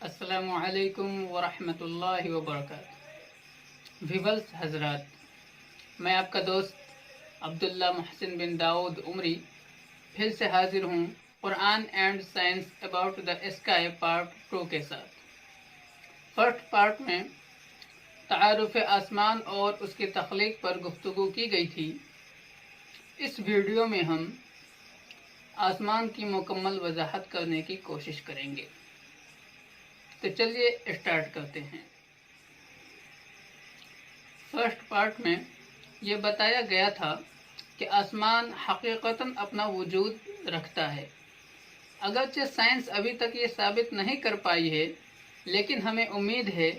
अस्सलामु अलैकुम वरहमतुल्लाहि वबरकातुहू। व्यूअर्स हजरात, मैं आपका दोस्त अब्दुल्ला मोहसिन बिन दाऊद उमरी फिर से हाजिर हूँ Quran and science about the sky part 2 के साथ। फर्स्ट पार्ट में तारुफ आसमान और उसकी तख्लीक पर गुफ्तगू की गई थी। इस वीडियो में हम आसमान की मुकम्मल वजाहत करने की कोशिश करेंगे। तो चलिए स्टार्ट करते हैं। फर्स्ट पार्ट में ये बताया गया था कि आसमान हकीकतन अपना वजूद रखता है। अगरचे साइंस अभी तक ये साबित नहीं कर पाई है, लेकिन हमें उम्मीद है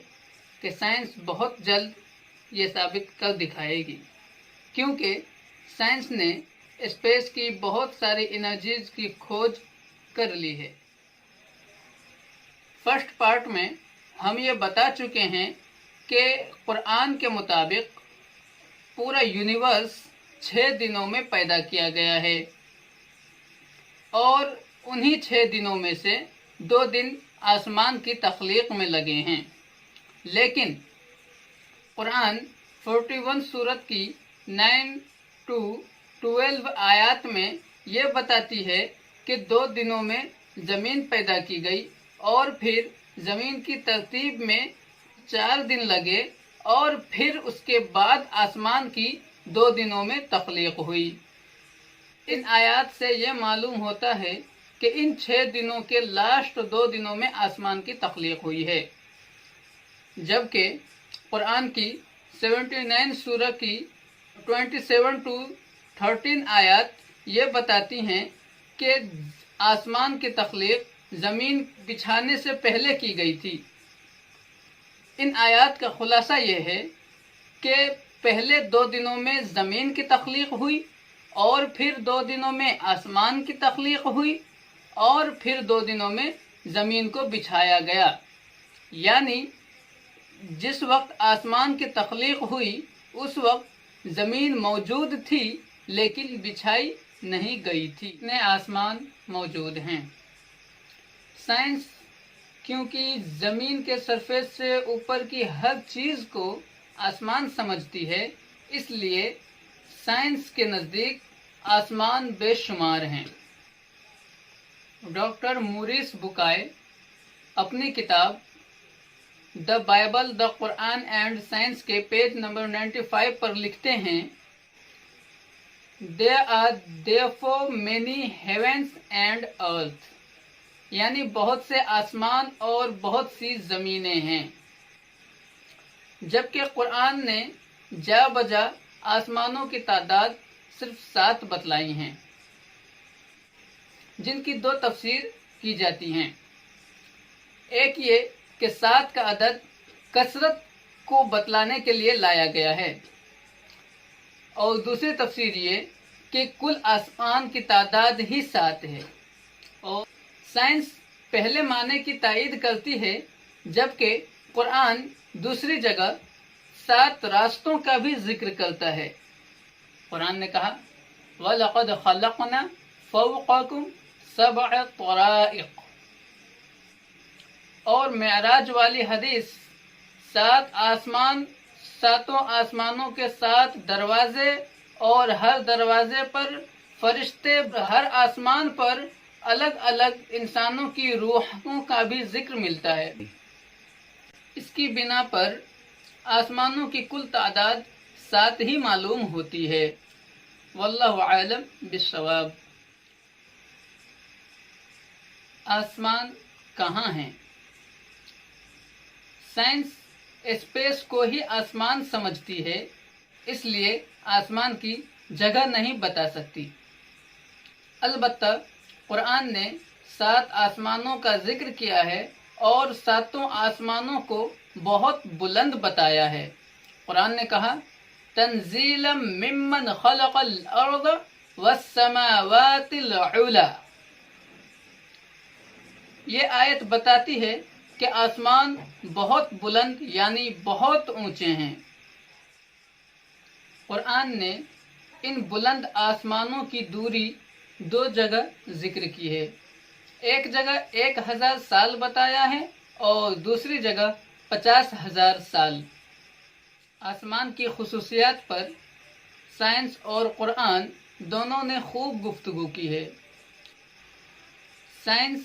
कि साइंस बहुत जल्द ये साबित कर दिखाएगी, क्योंकि साइंस ने स्पेस की बहुत सारी एनर्जीज की खोज कर ली है। फर्स्ट पार्ट में हम ये बता चुके हैं कि कुरान के मुताबिक पूरा यूनिवर्स 6 दिनों में पैदा किया गया है और उन्हीं 6 दिनों में से 2 दिन आसमान की तख्लीक में लगे हैं। लेकिन कुरान 41 सूरत की 9 to 12 आयत में ये बताती है कि 2 दिनों में ज़मीन पैदा की गई और फिर ज़मीन की तरतीब में 4 दिन लगे और फिर उसके बाद आसमान की 2 दिनों में तख्लीक हुई। इन आयत से ये मालूम होता है कि इन 6 दिनों के लास्ट 2 दिनों में आसमान की तख्लीक हुई है, जबकि कुरान की 79 सूरह की 27 to 13 आयत ये बताती हैं कि आसमान की तख्लीक ज़मीन बिछाने से पहले की गई थी। इन आयत का खुलासा ये है कि पहले 2 दिनों में ज़मीन की तख्लीक हुई और फिर 2 दिनों में आसमान की तख्लीक हुई और फिर 2 दिनों में ज़मीन को बिछाया गया। यानी जिस वक्त आसमान की तख्लीक हुई उस वक्त ज़मीन मौजूद थी, लेकिन बिछाई नहीं गई थी। इतने आसमान मौजूद हैं। साइंस क्योंकि ज़मीन के सरफेस से ऊपर की हर चीज़ को आसमान समझती है, इसलिए साइंस के नज़दीक आसमान बेशुमार हैं। डॉक्टर मोरिस बुकाय अपनी किताब the Bible the Quran and science के पेज नंबर 95 पर लिखते हैं, there are therefore many heavens and earth, यानी बहुत से आसमान और बहुत सी ज़मीनें हैं। जबकि कुरान ने जा बजा आसमानों की तादाद सिर्फ 7 बतलाई हैं, जिनकी 2 तफसीर की जाती हैं। एक ये कि 7 का अदद कसरत को बतलाने के लिए लाया गया है, और दूसरी तफसीर ये कि कुल आसमान की तादाद ही 7 है। और साइंस पहले माने की तायीद करती है, जबकि कुरान दूसरी जगह 7 रास्तों का भी जिक्र करता है। कुरान ने कहा, वलक़द ख़लक़ना फ़ौक़कुम सबअ तराइक़, और मेराज वाली हदीस 7 आसमान, 7 आसमानों के 7 दरवाजे और हर दरवाजे पर फरिश्ते, हर आसमान पर अलग अलग इंसानों की रूहों का भी जिक्र मिलता है। इसकी बिना पर आसमानों की कुल तादाद 7 ही मालूम होती है। वल्लाहु आलम बिस्सवाब। आसमान कहाँ हैं? साइंस स्पेस को ही आसमान समझती है, इसलिए आसमान की जगह नहीं बता सकती। अलबत्ता कुरान ने 7 आसमानों का जिक्र किया है और 7 आसमानों को बहुत बुलंद बताया है। कुरान ने कहा, तंजीलम मिम्मन खलक़ल अर्ज़ वस्समावातिल उला। ये आयत बताती है कि आसमान बहुत बुलंद यानी बहुत ऊंचे हैं। कुरान ने इन बुलंद आसमानों की दूरी 2 जगह जिक्र की है। एक जगह 1000 साल बताया है اور دوسری جگہ 50,000 سال۔ آسمان کی خصوصیات پر سائنس اور قرآن دونوں نے خوب گفتگو کی ہے۔ سائنس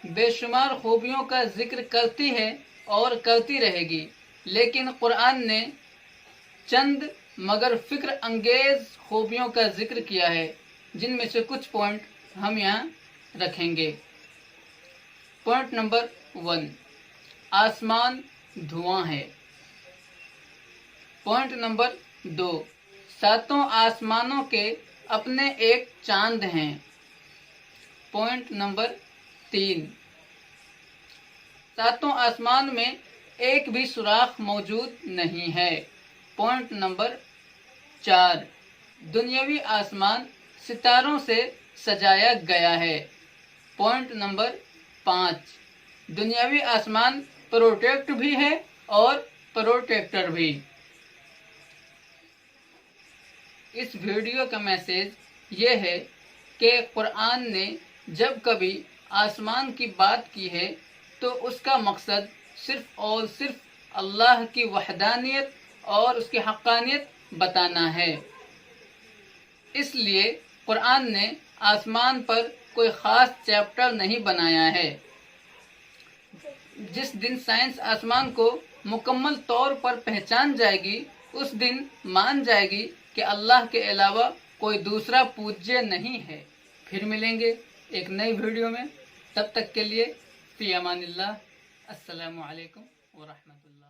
بے شمار خوبیوں کا ذکر کرتی ہے اور کرتی رہے گی، لیکن قرآن نے چند مگر فکر انگیز خوبیوں کا ذکر کیا ہے، جن میں سے کچھ پوائنٹ ہم یہاں رکھیں گے۔ پوائنٹ نمبر 1، آسمان دھواں ہے۔ پوائنٹ نمبر 2، 7 آسمانوں کے اپنے ایک چاند ہیں۔ پوائنٹ نمبر 3، 7 آسمان میں ایک بھی سوراخ موجود نہیں ہے۔ پوائنٹ نمبر 4، دنیاوی آسمان ستاروں سے سجایا گیا ہے۔ پوائنٹ نمبر 5، دنیاوی آسمان پروٹیکٹ بھی ہے اور پروٹیکٹر بھی۔ اس ویڈیو کا میسج یہ ہے کہ قرآن نے جب کبھی آسمان کی بات کی ہے تو اس کا مقصد صرف اور صرف اللہ کی وحدانیت اور اس کی حقانیت بتانا ہے۔ اس لیے قرآن نے آسمان پر کوئی خاص چیپٹر نہیں بنایا ہے۔ جس دن سائنس آسمان کو مکمل طور پر پہچان جائے گی، اس دن مان جائے گی کہ اللہ کے علاوہ کوئی دوسرا پوجیہ نہیں ہے۔ پھر ملیں گے ایک نئی ویڈیو میں، تب تک کے لیے فی امان اللہ۔ السلام علیکم ورحمۃ اللہ۔